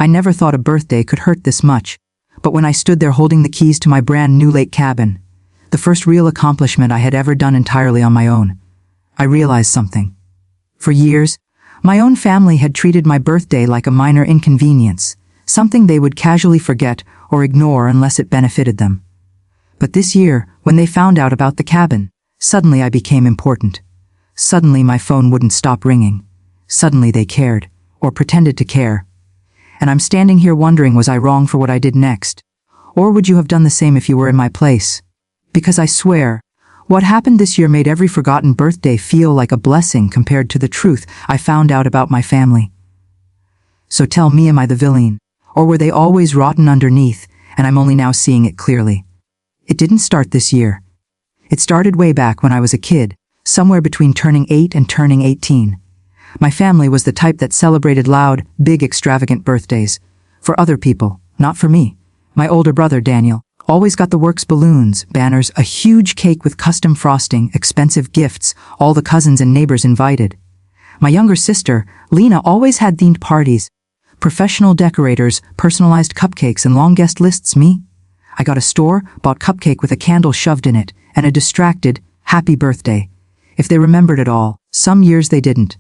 I never thought a birthday could hurt this much. But when I stood there holding the keys to my brand new lake cabin, the first real accomplishment I had ever done entirely on my own, I realized something. For years, my own family had treated my birthday like a minor inconvenience, something they would casually forget or ignore unless it benefited them. But this year, when they found out about the cabin, suddenly I became important. Suddenly my phone wouldn't stop ringing. Suddenly they cared, or pretended to care. And I'm standing here wondering, was I wrong for what I did next? Or would you have done the same if you were in my place? Because I swear, what happened this year made every forgotten birthday feel like a blessing compared to the truth I found out about my family. So tell me, am I the villain? Or were they always rotten underneath, and I'm only now seeing it clearly? It didn't start this year. It started way back when I was a kid, somewhere between turning 8 and turning 18. My family was the type that celebrated loud, big, extravagant birthdays. For other people, not for me. My older brother, Daniel, always got the works: balloons, banners, a huge cake with custom frosting, expensive gifts, all the cousins and neighbors invited. My younger sister, Lena, always had themed parties, professional decorators, personalized cupcakes, and long guest lists. Me? I got a store-bought cupcake with a candle shoved in it, and a distracted, happy birthday. If they remembered it all, some years they didn't.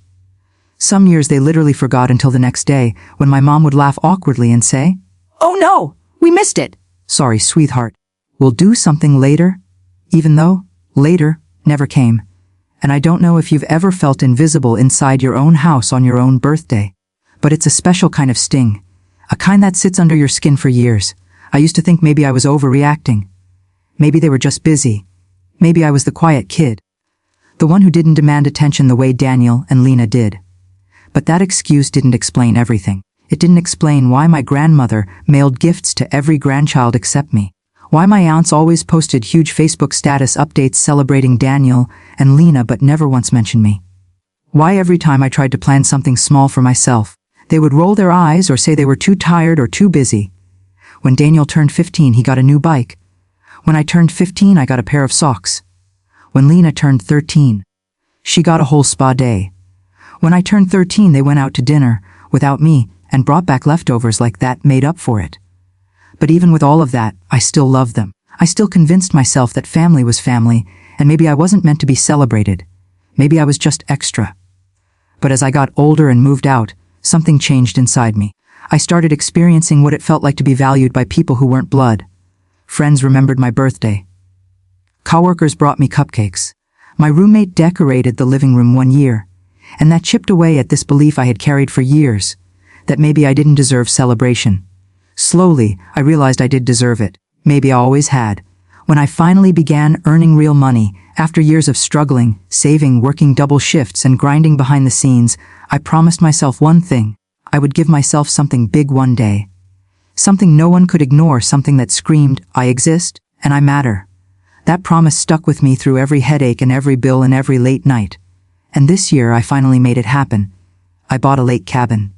Some years they literally forgot until the next day, when my mom would laugh awkwardly and say, "Oh no, we missed it." "Sorry, sweetheart. We'll do something later." Even though later never came. And I don't know if you've ever felt invisible inside your own house on your own birthday. But it's a special kind of sting. A kind that sits under your skin for years. I used to think maybe I was overreacting. Maybe they were just busy. Maybe I was the quiet kid. The one who didn't demand attention the way Daniel and Lena did. But that excuse didn't explain everything. It didn't explain why my grandmother mailed gifts to every grandchild except me. Why my aunts always posted huge Facebook status updates celebrating Daniel and Lena but never once mentioned me. Why every time I tried to plan something small for myself, they would roll their eyes or say they were too tired or too busy. When Daniel turned 15, he got a new bike. When I turned 15, I got a pair of socks. When Lena turned 13, she got a whole spa day. When I turned 13, they went out to dinner, without me, and brought back leftovers like that made up for it. But even with all of that, I still loved them. I still convinced myself that family was family, and maybe I wasn't meant to be celebrated. Maybe I was just extra. But as I got older and moved out, something changed inside me. I started experiencing what it felt like to be valued by people who weren't blood. Friends remembered my birthday. Coworkers brought me cupcakes. My roommate decorated the living room one year, and that chipped away at this belief I had carried for years, that maybe I didn't deserve celebration. Slowly, I realized I did deserve it. Maybe I always had. When I finally began earning real money, after years of struggling, saving, working double shifts, and grinding behind the scenes, I promised myself one thing. I would give myself something big one day. Something no one could ignore, something that screamed, I exist, and I matter. That promise stuck with me through every headache and every bill and every late night. And this year I finally made it happen. I bought a lake cabin.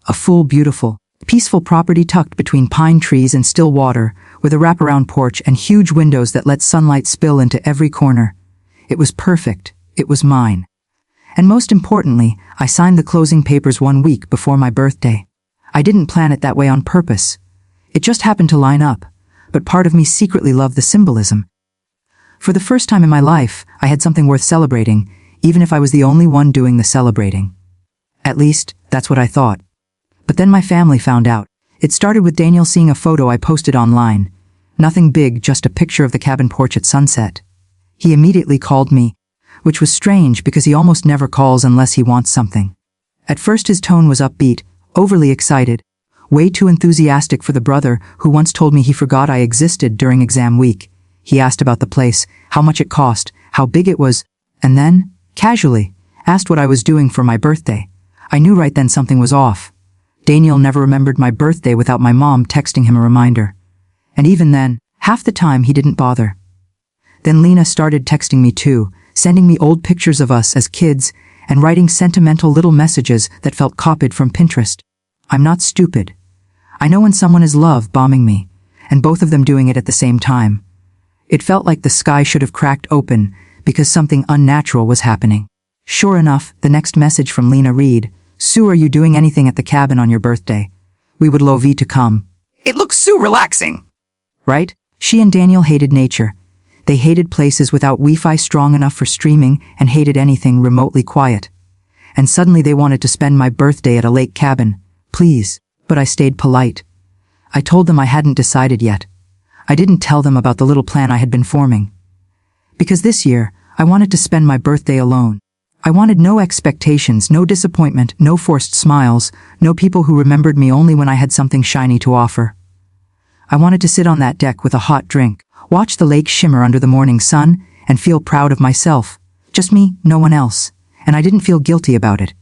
A full, beautiful, peaceful property tucked between pine trees and still water, with a wraparound porch and huge windows that let sunlight spill into every corner. It was perfect. It was mine. And most importantly, I signed the closing papers 1 week before my birthday. I didn't plan it that way on purpose. It just happened to line up, but part of me secretly loved the symbolism. For the first time in my life, I had something worth celebrating, even if I was the only one doing the celebrating. At least, that's what I thought. But then my family found out. It started with Daniel seeing a photo I posted online. Nothing big, just a picture of the cabin porch at sunset. He immediately called me, which was strange because he almost never calls unless he wants something. At first his tone was upbeat, overly excited, way too enthusiastic for the brother who once told me he forgot I existed during exam week. He asked about the place, how much it cost, how big it was, and then, casually, asked what I was doing for my birthday. I knew right then something was off. Daniel never remembered my birthday without my mom texting him a reminder. And even then, half the time he didn't bother. Then Lena started texting me too, sending me old pictures of us as kids, and writing sentimental little messages that felt copied from Pinterest. I'm not stupid. I know when someone is love bombing me, and both of them doing it at the same time. It felt like the sky should have cracked open because something unnatural was happening. Sure enough, the next message from Lena read, Sue, are you doing anything at the cabin on your birthday? we would love to come. It looks so relaxing. Right? She and Daniel hated nature. They hated places without Wi-Fi strong enough for streaming and hated anything remotely quiet. And suddenly they wanted to spend my birthday at a lake cabin. Please. But I stayed polite. I told them I hadn't decided yet. I didn't tell them about the little plan I had been forming. Because this year, I wanted to spend my birthday alone. I wanted no expectations, no disappointment, no forced smiles, no people who remembered me only when I had something shiny to offer. I wanted to sit on that deck with a hot drink, watch the lake shimmer under the morning sun, and feel proud of myself. Just me, no one else. And I didn't feel guilty about it.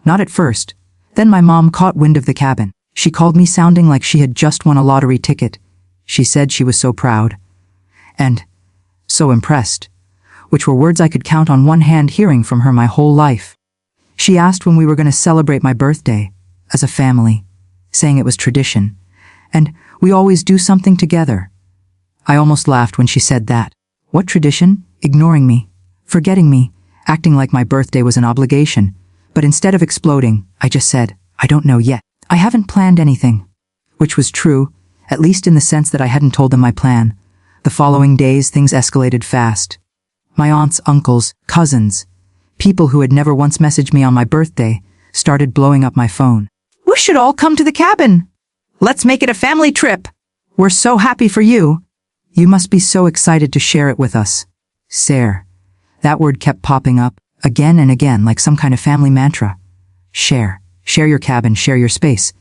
Not at first. Then my mom caught wind of the cabin. She called me sounding like she had just won a lottery ticket. She said she was so proud. And so impressed. Which were words I could count on one hand hearing from her my whole life. She asked when we were going to celebrate my birthday, as a family, saying it was tradition, and we always do something together. I almost laughed when she said that. What tradition? Ignoring me, forgetting me, acting like my birthday was an obligation. But instead of exploding, I just said, I don't know yet. I haven't planned anything. Which was true, at least in the sense that I hadn't told them my plan. The following days things escalated fast. My aunts, uncles, cousins, people who had never once messaged me on my birthday, started blowing up my phone. We should all come to the cabin. Let's make it a family trip. We're so happy for you. You must be so excited to share it with us. Share. That word kept popping up, again and again, like some kind of family mantra. Share. Share your cabin, share your space.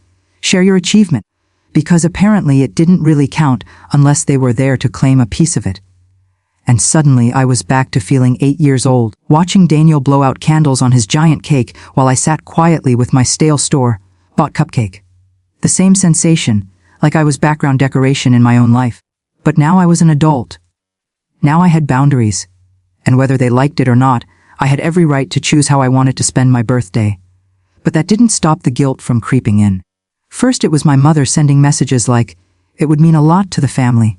Share your achievement. Because apparently it didn't really count unless they were there to claim a piece of it. And suddenly I was back to feeling 8 years old, watching Daniel blow out candles on his giant cake while I sat quietly with my stale store-bought cupcake. The same sensation, like I was background decoration in my own life. But now I was an adult. Now I had boundaries. And whether they liked it or not, I had every right to choose how I wanted to spend my birthday. But that didn't stop the guilt from creeping in. First it was my mother sending messages like, it would mean a lot to the family.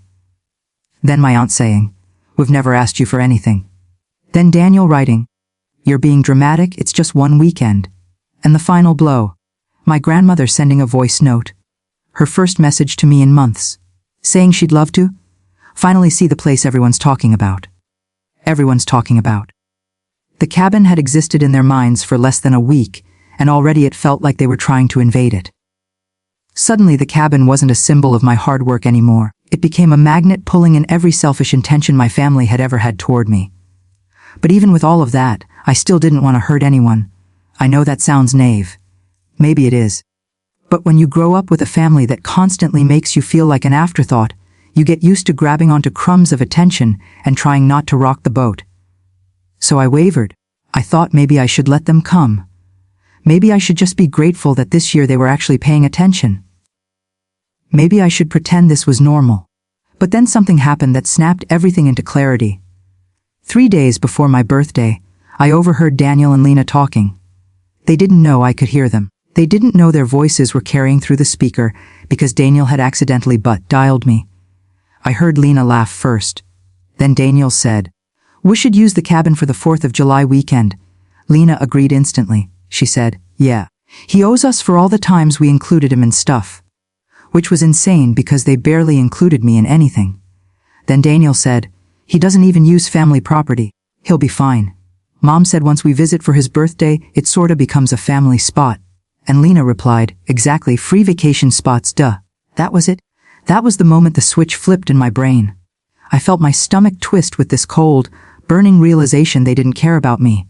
Then my aunt saying, we've never asked you for anything. Then Daniel writing, you're being dramatic, it's just one weekend. And the final blow, my grandmother sending a voice note. Her first message to me in months, saying she'd love to finally see the place everyone's talking about. Everyone's talking about. The cabin had existed in their minds for less than a week, and already it felt like they were trying to invade it. Suddenly the cabin wasn't a symbol of my hard work anymore. It became a magnet pulling in every selfish intention my family had ever had toward me. But even with all of that, I still didn't want to hurt anyone. I know that sounds naive. Maybe it is. But when you grow up with a family that constantly makes you feel like an afterthought, you get used to grabbing onto crumbs of attention and trying not to rock the boat. So I wavered. I thought maybe I should let them come. Maybe I should just be grateful that this year they were actually paying attention. Maybe I should pretend this was normal. But then something happened that snapped everything into clarity. 3 days before my birthday, I overheard Daniel and Lena talking. They didn't know I could hear them. They didn't know their voices were carrying through the speaker because Daniel had accidentally dialed me. I heard Lena laugh first. Then Daniel said, we should use the cabin for the 4th of July weekend. Lena agreed instantly. She said, yeah. He owes us for all the times we included him in stuff. Which was insane because they barely included me in anything. Then Daniel said, he doesn't even use family property. He'll be fine. Mom said once we visit for his birthday, it sorta becomes a family spot. And Lena replied, exactly, free vacation spots, duh. That was it. That was the moment the switch flipped in my brain. I felt my stomach twist with this cold, burning realization they didn't care about me.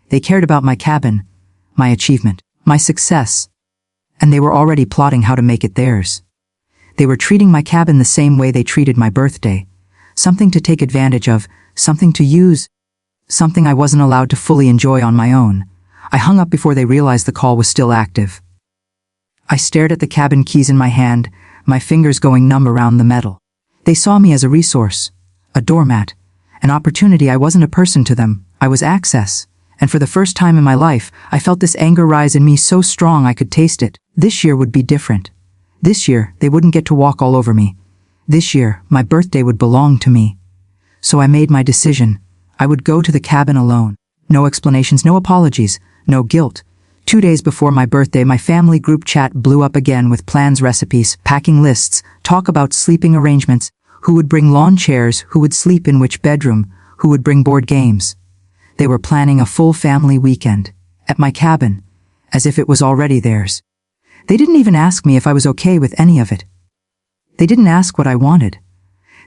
They cared about my cabin, my achievement, my success. And they were already plotting how to make it theirs. They were treating my cabin the same way they treated my birthday. Something to take advantage of, something to use, something I wasn't allowed to fully enjoy on my own. I hung up before they realized the call was still active. I stared at the cabin keys in my hand, my fingers going numb around the metal. They saw me as a resource, a doormat, an opportunity. I wasn't a person to them, I was access. And for the first time in my life, I felt this anger rise in me so strong I could taste it. This year would be different. This year, they wouldn't get to walk all over me. This year, my birthday would belong to me. So I made my decision. I would go to the cabin alone. No explanations, no apologies, no guilt. 2 days before my birthday, my family group chat blew up again with plans, recipes, packing lists, talk about sleeping arrangements, who would bring lawn chairs, who would sleep in which bedroom, who would bring board games. They were planning a full family weekend at my cabin, as if it was already theirs. They didn't even ask me if I was okay with any of it. They didn't ask what I wanted.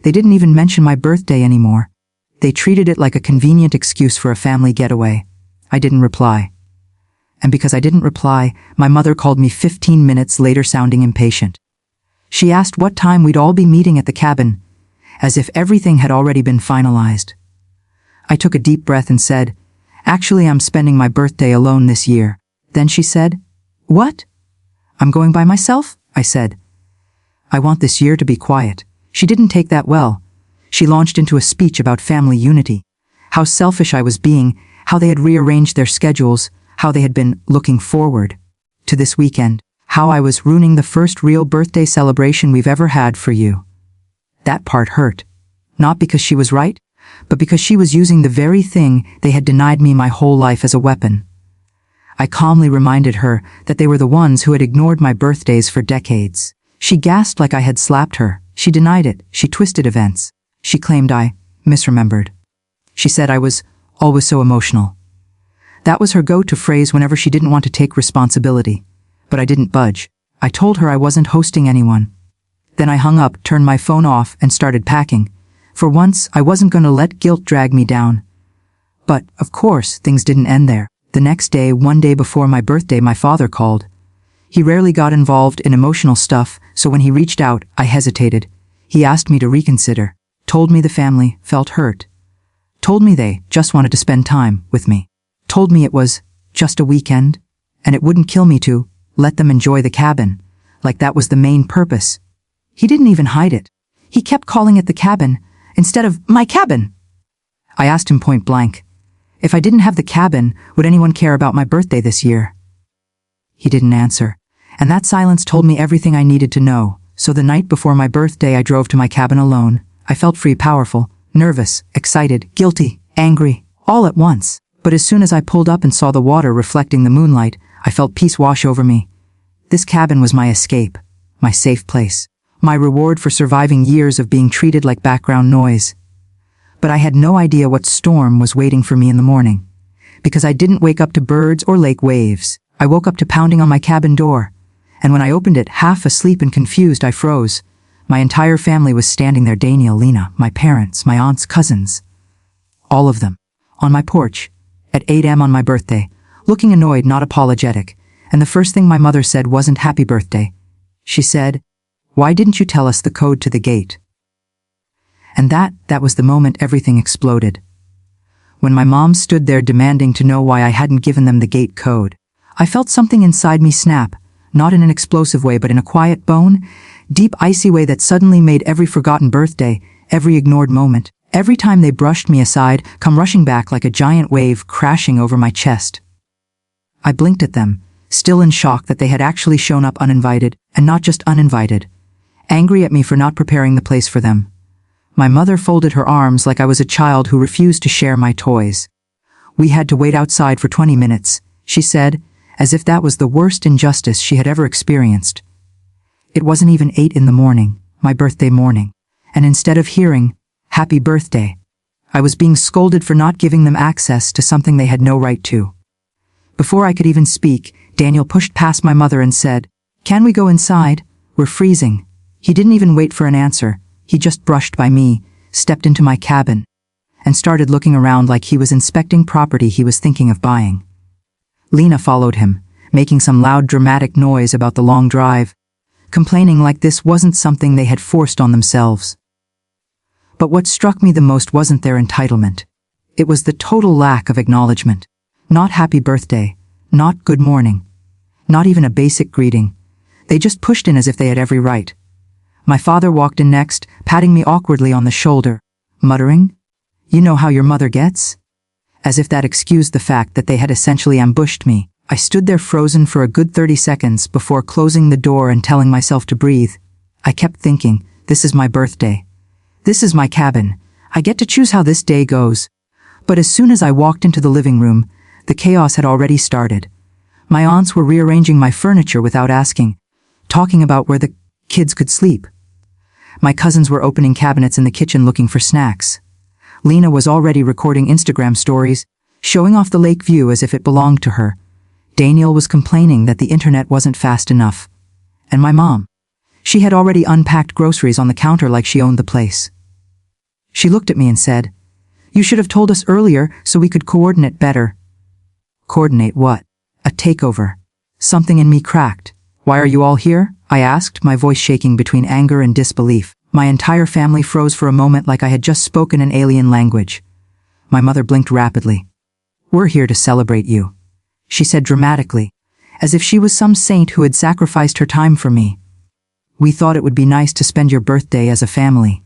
They didn't even mention my birthday anymore. They treated it like a convenient excuse for a family getaway. I didn't reply. And because I didn't reply, my mother called me 15 minutes later sounding impatient. She asked what time we'd all be meeting at the cabin, as if everything had already been finalized. I took a deep breath and said, "Actually, I'm spending my birthday alone this year." Then she said, "What? I'm going by myself?" I said. "I want this year to be quiet." She didn't take that well. She launched into a speech about family unity, how selfish I was being, how they had rearranged their schedules, how they had been looking forward to this weekend, how I was ruining the first real birthday celebration we've ever had for you. That part hurt. Not because she was right, but because she was using the very thing they had denied me my whole life as a weapon. I calmly reminded her that they were the ones who had ignored my birthdays for decades. She gasped like I had slapped her. She denied it. She twisted events. She claimed I misremembered. She said I was always so emotional. That was her go-to phrase whenever she didn't want to take responsibility. But I didn't budge. I told her I wasn't hosting anyone. Then I hung up, turned my phone off, and started packing. For once, I wasn't going to let guilt drag me down. But, of course, things didn't end there. The next day, one day before my birthday, my father called. He rarely got involved in emotional stuff, so when he reached out, I hesitated. He asked me to reconsider. Told me the family felt hurt. Told me they just wanted to spend time with me. Told me it was just a weekend, and it wouldn't kill me to let them enjoy the cabin, like that was the main purpose. He didn't even hide it. He kept calling it the cabin, instead of my cabin. I asked him point blank, if I didn't have the cabin, would anyone care about my birthday this year? He didn't answer, and that silence told me everything I needed to know. So the night before my birthday, I drove to my cabin alone. I felt free, powerful, nervous, excited, guilty, angry, all at once. But as soon as I pulled up and saw the water reflecting the moonlight, I felt peace wash over me. This cabin was my escape, my safe place, my reward for surviving years of being treated like background noise. But I had no idea what storm was waiting for me in the morning. Because I didn't wake up to birds or lake waves. I woke up to pounding on my cabin door. And when I opened it, half asleep and confused, I froze. My entire family was standing there: Daniel, Lena, my parents, my aunts, cousins. All of them. On my porch. At 8 a.m. on my birthday, looking annoyed, not apologetic, and the first thing my mother said wasn't happy birthday. She said, "Why didn't you tell us the code to the gate?" And that was the moment everything exploded. When my mom stood there demanding to know why I hadn't given them the gate code, I felt something inside me snap, not in an explosive way but in a quiet bone, deep icy way that suddenly made every forgotten birthday, every ignored moment, every time they brushed me aside, come rushing back like a giant wave crashing over my chest. I blinked at them, still in shock that they had actually shown up uninvited, and not just uninvited, angry at me for not preparing the place for them. My mother folded her arms like I was a child who refused to share my toys. "We had to wait outside for 20 minutes, she said, as if that was the worst injustice she had ever experienced. It wasn't even 8 in the morning, my birthday morning, and instead of hearing, "Happy birthday," I was being scolded for not giving them access to something they had no right to. Before I could even speak, Daniel pushed past my mother and said, "Can we go inside? We're freezing." He didn't even wait for an answer. He just brushed by me, stepped into my cabin, and started looking around like he was inspecting property he was thinking of buying. Lena followed him, making some loud dramatic noise about the long drive, complaining like this wasn't something they had forced on themselves. But what struck me the most wasn't their entitlement. It was the total lack of acknowledgement. Not happy birthday, not good morning, not even a basic greeting. They just pushed in as if they had every right. My father walked in next, patting me awkwardly on the shoulder, muttering, "You know how your mother gets?" As if that excused the fact that they had essentially ambushed me. I stood there frozen for a good 30 seconds before closing the door and telling myself to breathe. I kept thinking, this is my birthday. This is my cabin. I get to choose how this day goes. But as soon as I walked into the living room, the chaos had already started. My aunts were rearranging my furniture without asking, talking about where the kids could sleep. My cousins were opening cabinets in the kitchen looking for snacks. Lena was already recording Instagram stories, showing off the lake view as if it belonged to her. Daniel was complaining that the internet wasn't fast enough. And my mom. She had already unpacked groceries on the counter like she owned the place. She looked at me and said, "You should have told us earlier so we could coordinate better." Coordinate what? A takeover. Something in me cracked. "Why are you all here?" I asked, my voice shaking between anger and disbelief. My entire family froze for a moment like I had just spoken an alien language. My mother blinked rapidly. "We're here to celebrate you," she said dramatically, as if she was some saint who had sacrificed her time for me. "We thought it would be nice to spend your birthday as a family."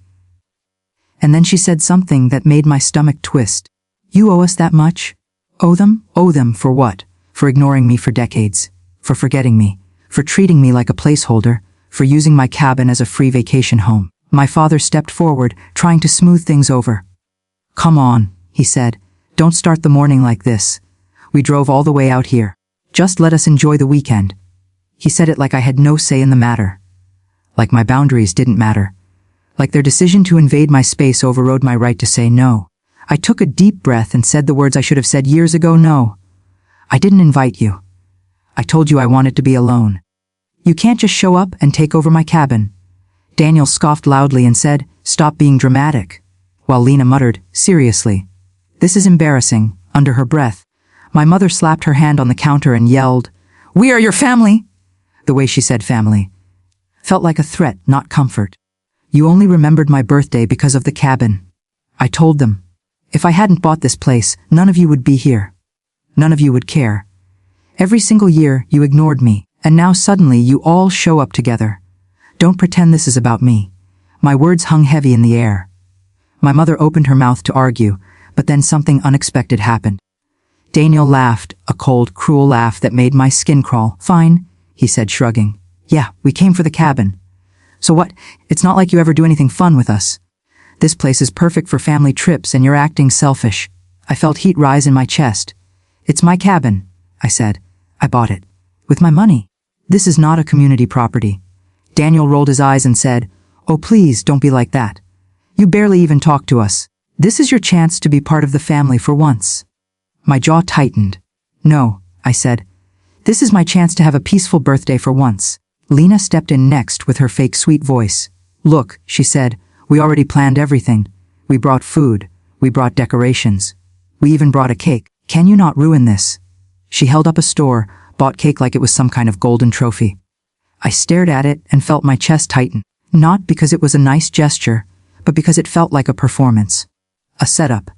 And then she said something that made my stomach twist. "You owe us that much?" "Owe them? Owe them for what? For ignoring me for decades. For forgetting me. For treating me like a placeholder. For using my cabin as a free vacation home." My father stepped forward, trying to smooth things over. "Come on," he said. "Don't start the morning like this. We drove all the way out here. Just let us enjoy the weekend." He said it like I had no say in the matter. Like my boundaries didn't matter. Like their decision to invade my space overrode my right to say no. I took a deep breath and said the words I should have said years ago. "No. I didn't invite you. I told you I wanted to be alone. You can't just show up and take over my cabin." Daniel scoffed loudly and said, "Stop being dramatic," while Lena muttered, "Seriously. This is embarrassing," under her breath. My mother slapped her hand on the counter and yelled, "We are your family!" The way she said family felt like a threat, not comfort. "You only remembered my birthday because of the cabin." I told them, "If I hadn't bought this place, none of you would be here. None of you would care. Every single year, you ignored me, and now suddenly you all show up together. Don't pretend this is about me." My words hung heavy in the air. My mother opened her mouth to argue, but then something unexpected happened. Daniel laughed, a cold, cruel laugh that made my skin crawl. "Fine," he said, shrugging. "Yeah, we came for the cabin. So what? It's not like you ever do anything fun with us. This place is perfect for family trips and you're acting selfish." I felt heat rise in my chest. "It's my cabin," I said. "I bought it. With my money. This is not a community property." Daniel rolled his eyes and said, "Oh, please, don't be like that. You barely even talk to us. This is your chance to be part of the family for once." My jaw tightened. "No," I said. "This is my chance to have a peaceful birthday for once." Lena stepped in next with her fake sweet voice. "Look," she said, "we already planned everything. We brought food. We brought decorations. We even brought a cake. Can you not ruin this?" She held up a store-bought cake like it was some kind of golden trophy. I stared at it and felt my chest tighten, not because it was a nice gesture, but because it felt like a performance. A setup.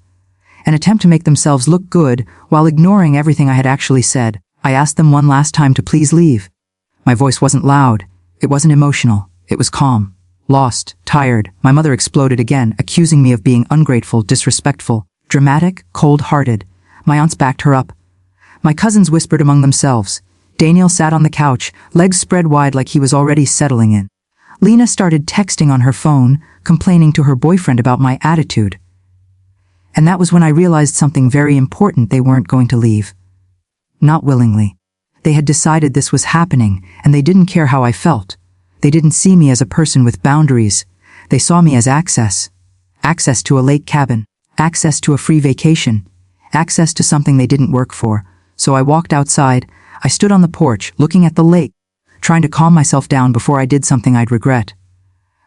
An attempt to make themselves look good while ignoring everything I had actually said. I asked them one last time to please leave. My voice wasn't loud. It wasn't emotional. It was calm. Lost. Tired. My mother exploded again, accusing me of being ungrateful, disrespectful, dramatic, cold-hearted. My aunts backed her up. My cousins whispered among themselves. Daniel sat on the couch, legs spread wide like he was already settling in. Lena started texting on her phone, complaining to her boyfriend about my attitude. And that was when I realized something very important: they weren't going to leave. Not willingly. They had decided this was happening, and they didn't care how I felt. They didn't see me as a person with boundaries. They saw me as access. Access to a lake cabin. Access to a free vacation. Access to something they didn't work for. So I walked outside. I stood on the porch, looking at the lake, trying to calm myself down before I did something I'd regret.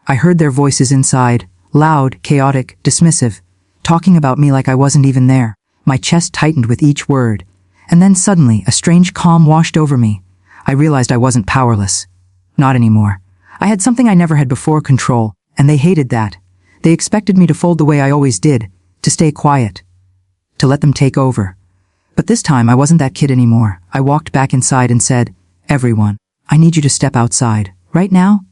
I heard their voices inside, loud, chaotic, dismissive, talking about me like I wasn't even there. My chest tightened with each word. And then suddenly, a strange calm washed over me. I realized I wasn't powerless. Not anymore. I had something I never had before: control, and they hated that. They expected me to fold the way I always did, to stay quiet, to let them take over. But this time I wasn't that kid anymore. I walked back inside and said, "Everyone, I need you to step outside. Right now?"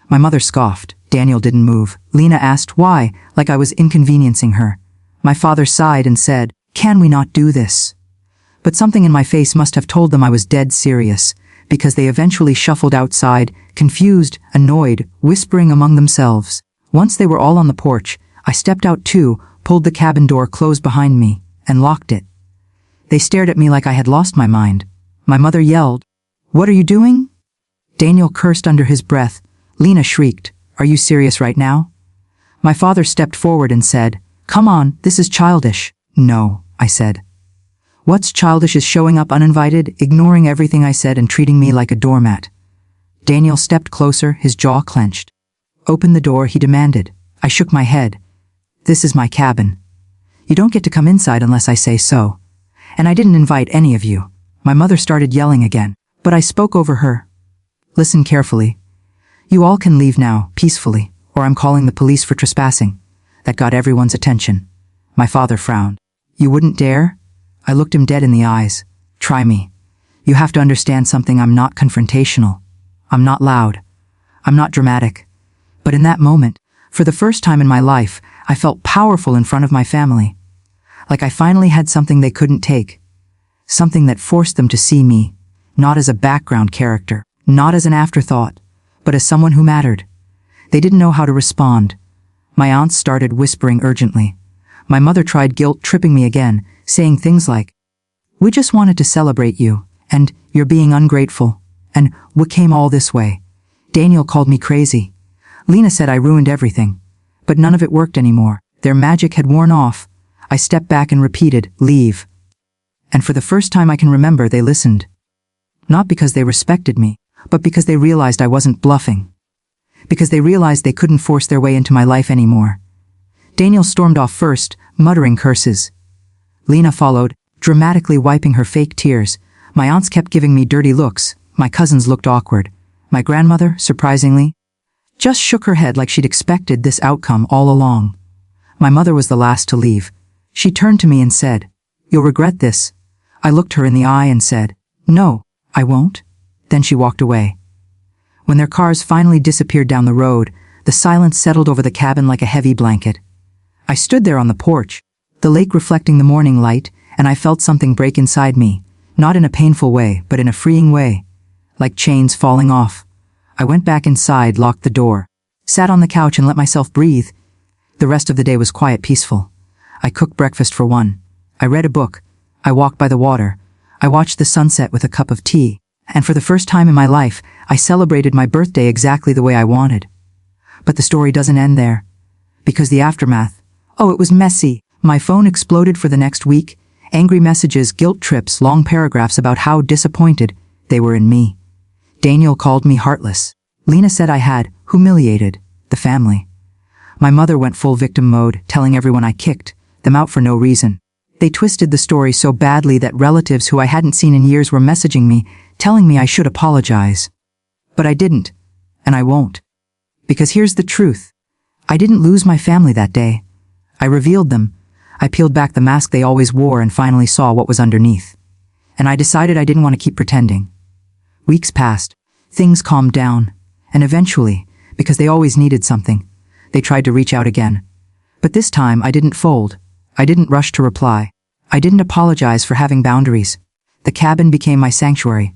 My mother scoffed. Daniel didn't move. Lena asked why, like I was inconveniencing her. My father sighed and said, "Can we not do this?" But something in my face must have told them I was dead serious, because they eventually shuffled outside, confused, annoyed, whispering among themselves. Once they were all on the porch, I stepped out too, pulled the cabin door closed behind me, and locked it. They stared at me like I had lost my mind. My mother yelled, "What are you doing?" Daniel cursed under his breath. Lena shrieked, "Are you serious right now?" My father stepped forward and said, "Come on, this is childish." "No," I said. "What's childish is showing up uninvited, ignoring everything I said and treating me like a doormat." Daniel stepped closer, his jaw clenched. "Open the door," he demanded. I shook my head. "This is my cabin. You don't get to come inside unless I say so. And I didn't invite any of you." My mother started yelling again, but I spoke over her. "Listen carefully. You all can leave now, peacefully, or I'm calling the police for trespassing." That got everyone's attention. My father frowned. "You wouldn't dare?" I looked him dead in the eyes. "Try me. You have to understand something. I'm not confrontational. I'm not loud. I'm not dramatic." But in that moment, for the first time in my life, I felt powerful in front of my family. Like I finally had something they couldn't take. Something that forced them to see me, not as a background character, not as an afterthought, but as someone who mattered. They didn't know how to respond. My aunts started whispering urgently. My mother tried guilt-tripping me again, saying things like, "We just wanted to celebrate you," and "You're being ungrateful," and "What came all this way?" Daniel called me crazy. Lena said I ruined everything. But none of it worked anymore. Their magic had worn off. I stepped back and repeated, "Leave." And for the first time I can remember, they listened. Not because they respected me, but because they realized I wasn't bluffing. Because they realized they couldn't force their way into my life anymore. Daniel stormed off first, muttering curses. Lena followed, dramatically wiping her fake tears. My aunts kept giving me dirty looks. My cousins looked awkward. My grandmother, surprisingly, just shook her head like she'd expected this outcome all along. My mother was the last to leave. She turned to me and said, "You'll regret this." I looked her in the eye and said, "No, I won't." Then she walked away. When their cars finally disappeared down the road, the silence settled over the cabin like a heavy blanket. I stood there on the porch, the lake reflecting the morning light, and I felt something break inside me, not in a painful way, but in a freeing way, like chains falling off. I went back inside, locked the door, sat on the couch and let myself breathe. The rest of the day was quiet, peaceful. I cooked breakfast for one. I read a book. I walked by the water. I watched the sunset with a cup of tea. And for the first time in my life, I celebrated my birthday exactly the way I wanted. But the story doesn't end there. Because the aftermath, oh, it was messy. My phone exploded for the next week. Angry messages, guilt trips, long paragraphs about how disappointed they were in me. Daniel called me heartless. Lena said I had humiliated the family. My mother went full victim mode, telling everyone I kicked them out for no reason. They twisted the story so badly that relatives who I hadn't seen in years were messaging me, telling me I should apologize. But I didn't, and I won't. Because here's the truth. I didn't lose my family that day. I revealed them. I peeled back the mask they always wore and finally saw what was underneath. And I decided I didn't want to keep pretending. Weeks passed. Things calmed down. And eventually, because they always needed something, they tried to reach out again. But this time I didn't fold. I didn't rush to reply. I didn't apologize for having boundaries. The cabin became my sanctuary.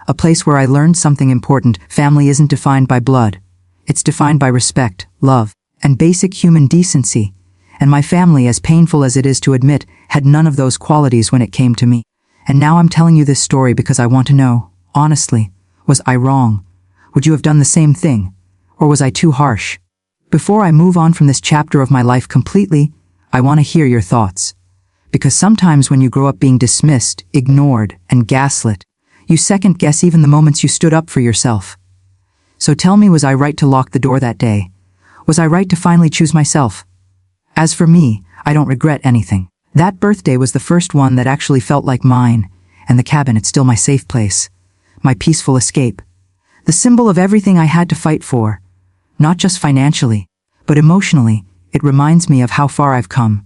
A place where I learned something important. Family isn't defined by blood. It's defined by respect, love, and basic human decency. And my family, as painful as it is to admit, had none of those qualities when it came to me. And now I'm telling you this story because I want to know, honestly, was I wrong? Would you have done the same thing? Or was I too harsh? Before I move on from this chapter of my life completely, I want to hear your thoughts. Because sometimes when you grow up being dismissed, ignored, and gaslit, you second-guess even the moments you stood up for yourself. So tell me, was I right to lock the door that day? Was I right to finally choose myself? As for me, I don't regret anything. That birthday was the first one that actually felt like mine, and the cabin, it's still my safe place. My peaceful escape. The symbol of everything I had to fight for. Not just financially, but emotionally. It reminds me of how far I've come.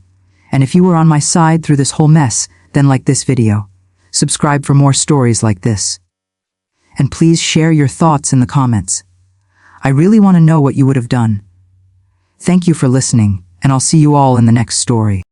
And if you were on my side through this whole mess, then like this video. Subscribe for more stories like this. And please share your thoughts in the comments. I really want to know what you would have done. Thank you for listening, and I'll see you all in the next story.